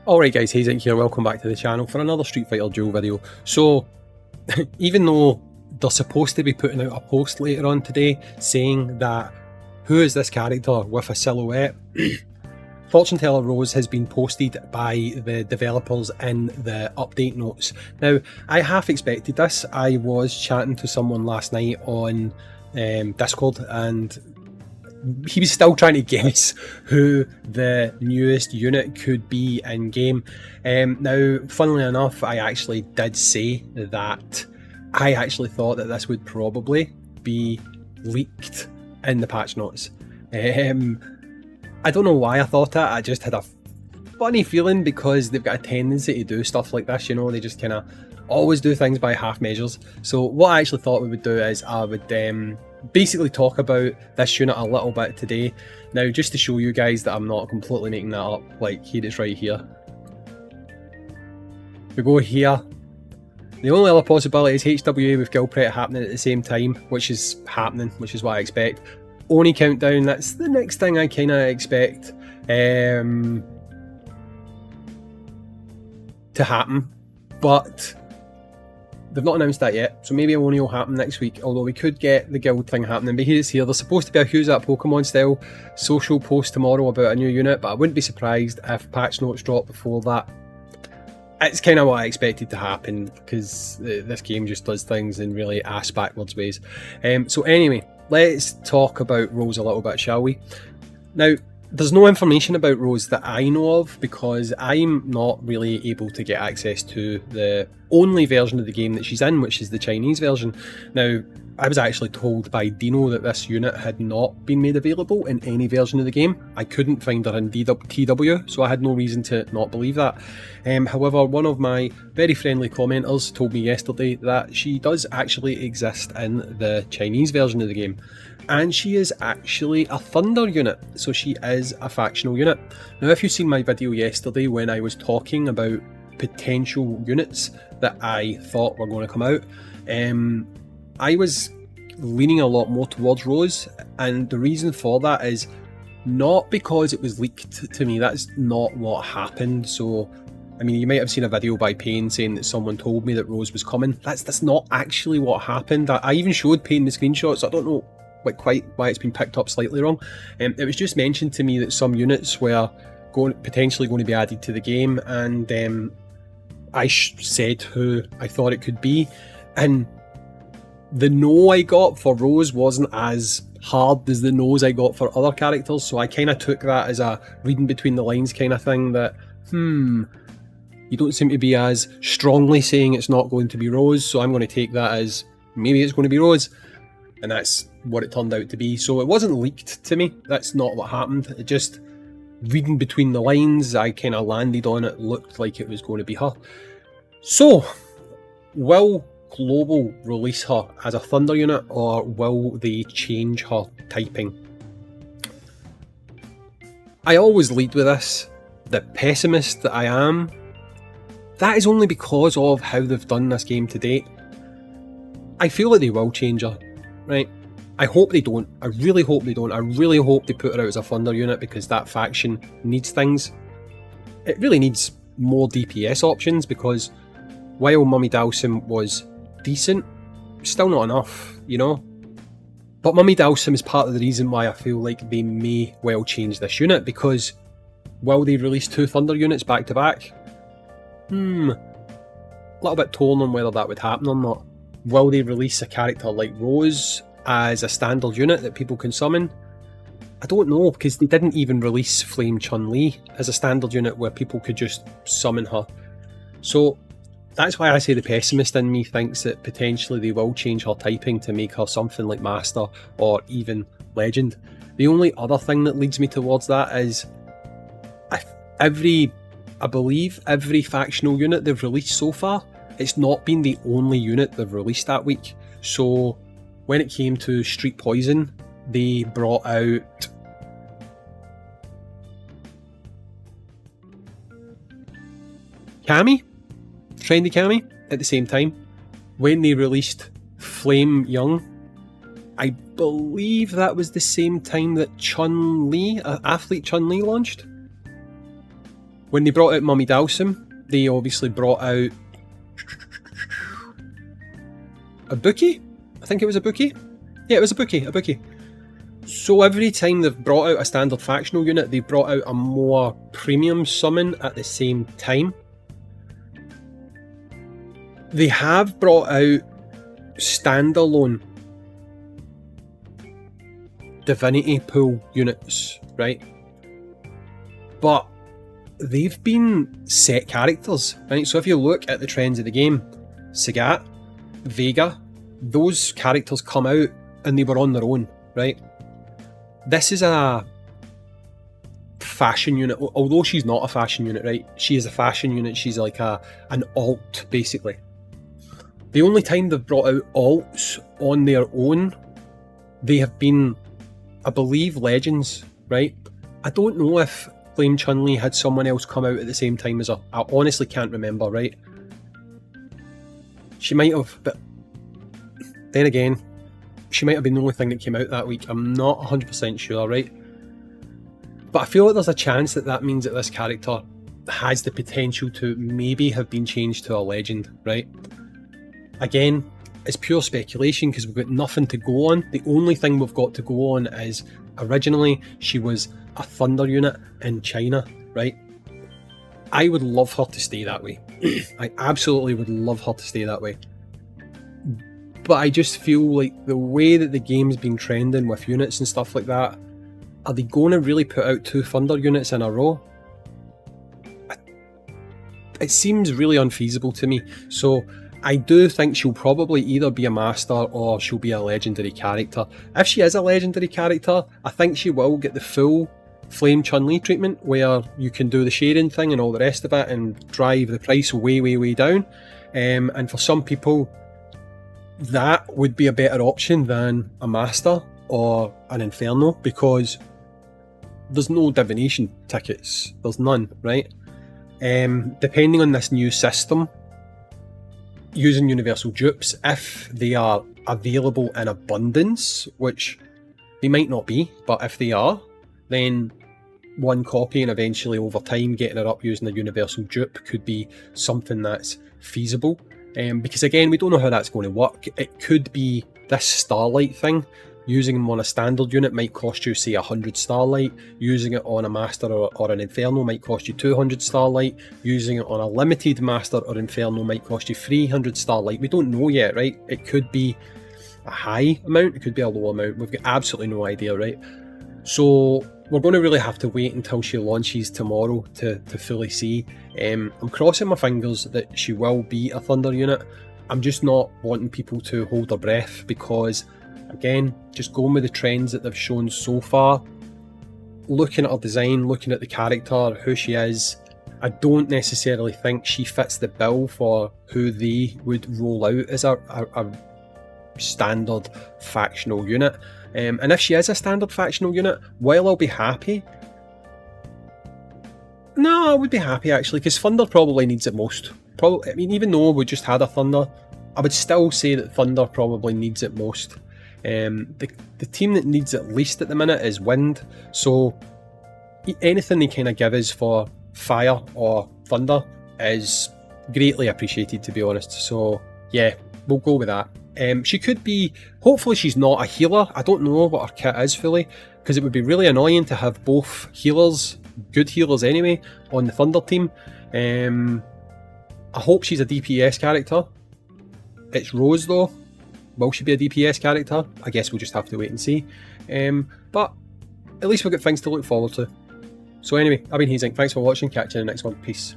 Alright guys, Hayzink here, welcome back to the channel for another Street Fighter Duel video. So, even though they're supposed to be putting out a post later on today saying that who is this character with a silhouette, Fortune Teller Rose has been posted by the developers in the update notes. Now, I half expected this. I was chatting to someone last night on Discord and he was still trying to guess who the newest unit could be in game. Now, funnily enough, I actually did say that I actually thought that this would probably be leaked in the patch notes. I don't know why I thought that. I just had a funny feeling because they've got a tendency to do stuff like this, you know, they just kind of always do things by half measures. So what I actually thought we would do is I would basically talk about this unit a little bit today. Now, just to show you guys that I'm not completely making that up, like here it's right here. We go here. The only other possibility is HWA with Gilpret happening at the same time, which is happening, which is what I expect. Oni countdown, that's the next thing I kind of expect to happen, but they've not announced that yet, so maybe Oni will happen next week, although we could get the guild thing happening. But here it's here, there's supposed to be a Who's That Pokemon style social post tomorrow about a new unit, but I wouldn't be surprised if patch notes drop before that. It's kind of what I expected to happen, because this game just does things in really ass-backwards ways. So anyway, let's talk about Rose a little bit, shall we? Now, there's no information about Rose that I know of because I'm not really able to get access to the only version of the game that she's in, which is the Chinese version. Now, I was actually told by Dino that this unit had not been made available in any version of the game. I couldn't find her in TW, so I had no reason to not believe that. However, one of my very friendly commenters told me yesterday that she does actually exist in the Chinese version of the game. And she is actually a Thunder unit, so she is a factional unit. Now, if you've seen my video yesterday when I was talking about potential units that I thought were going to come out, I was leaning a lot more towards Rose, and the reason for that is not because it was leaked to me. That's not what happened. So, I mean, you might have seen a video by Payne saying that someone told me that Rose was coming. That's not actually what happened. I even showed Payne the screenshots. I don't know quite why it's been picked up slightly wrong. It was just mentioned to me that some units were potentially going to be added to the game, and I said who I thought it could be, and the no I got for Rose wasn't as hard as the no's I got for other characters, so I kind of took that as a reading between the lines kind of thing, that you don't seem to be as strongly saying it's not going to be Rose, so I'm going to take that as maybe it's going to be Rose. And that's what it turned out to be. So it wasn't leaked to me, that's not what happened. It just, reading between the lines, I kind of landed on it, looked like it was going to be her. So, will Global release her as a Thunder unit, or will they change her typing? I always lead with this, the pessimist that I am. That is only because of how they've done this game to date. I feel like they will change her. Right, I hope they don't. I really hope they don't. I really hope they put her out as a Thunder unit, because that faction needs things. It really needs more DPS options, because while Mummy Dhalsim was decent, still not enough, you know? But Mummy Dhalsim is part of the reason why I feel like they may well change this unit, because will they release 2 Thunder units back to back? A little bit torn on whether that would happen or not. Will they release a character like Rose as a standard unit that people can summon? I don't know, because they didn't even release Flame Chun-Li as a standard unit where people could just summon her. So that's why I say the pessimist in me thinks that potentially they will change her typing to make her something like Master or even Legend. The only other thing that leads me towards that is I believe every factional unit they've released so far, it's not been the only unit they've released that week. So when it came to Street Poison, they brought out Cammy, Trendy Cammy, at the same time. When they released Flame Young, I believe that was the same time that Chun-Li, Athlete Chun-Li launched. When they brought out Mummy Dalsum, they obviously brought out a Bookie? I think it was a Bookie? Yeah, it was a Bookie. So every time they've brought out a standard factional unit, they brought out a more premium summon at the same time. They have brought out standalone Divinity Pool units, right? But they've been set characters, right? So if you look at the trends of the game, Sagat, Vega, those characters come out and they were on their own, right? This is a fashion unit, although she's not a fashion unit, right? She is a fashion unit, she's like an alt, basically. The only time they've brought out alts on their own, they have been, I believe, Legends, right? I don't know if Flame Chun-Li had someone else come out at the same time as her. I honestly can't remember, right? She might have, but then again, she might have been the only thing that came out that week. I'm not 100% sure, right? But I feel like there's a chance that that means that this character has the potential to maybe have been changed to a legend, right? Again, it's pure speculation because we've got nothing to go on. The only thing we've got to go on is originally she was a Thunder unit in China, right? I would love her to stay that way. I absolutely would love her to stay that way. But I just feel like the way that the game's been trending with units and stuff like that, are they going to really put out 2 Thunder units in a row? It seems really unfeasible to me. So I do think she'll probably either be a master or she'll be a legendary character. If she is a legendary character, I think she will get the full Flame Chun-Li treatment where you can do the sharing thing and all the rest of it and drive the price way down. And for some people, that would be a better option than a master or an Inferno because there's no divination tickets. There's none, right? Depending on this new system, using universal dupes, if they are available in abundance, which they might not be, but if they are, then one copy and eventually over time getting it up using a universal dupe could be something that's feasible. Because again, we don't know how that's going to work. It could be this Starlight thing. Using them on a standard unit might cost you, say, 100 Starlight. Using it on a Master or an Inferno might cost you 200 Starlight. Using it on a limited Master or Inferno might cost you 300 Starlight. We don't know yet, right? It could be a high amount, it could be a low amount. We've got absolutely no idea, right? So we're going to really have to wait until she launches tomorrow to fully see. I'm crossing my fingers that she will be a Thunder unit. I'm just not wanting people to hold their breath because, again, just going with the trends that they've shown so far, looking at her design, looking at the character, who she is, I don't necessarily think she fits the bill for who they would roll out as a standard factional unit. And if she is a standard factional unit, while I'll be happy, no, I would be happy actually, because Thunder probably needs it most. Probably, I mean, even though we just had a Thunder, I would still say that Thunder probably needs it most. The team that needs it least at the minute is Wind, so anything they kind of give us for Fire or Thunder is greatly appreciated, to be honest. So yeah, we'll go with that. She could be, hopefully she's not a healer. I don't know what her kit is fully, because it would be really annoying to have both healers, good healers anyway, on the Thunder team. I hope she's a DPS character. It's Rose though. Will she be a DPS character? I guess we'll just have to wait and see. But at least we've got things to look forward to. So anyway, I've been Hayzink. Thanks for watching. Catch you in the next one. Peace.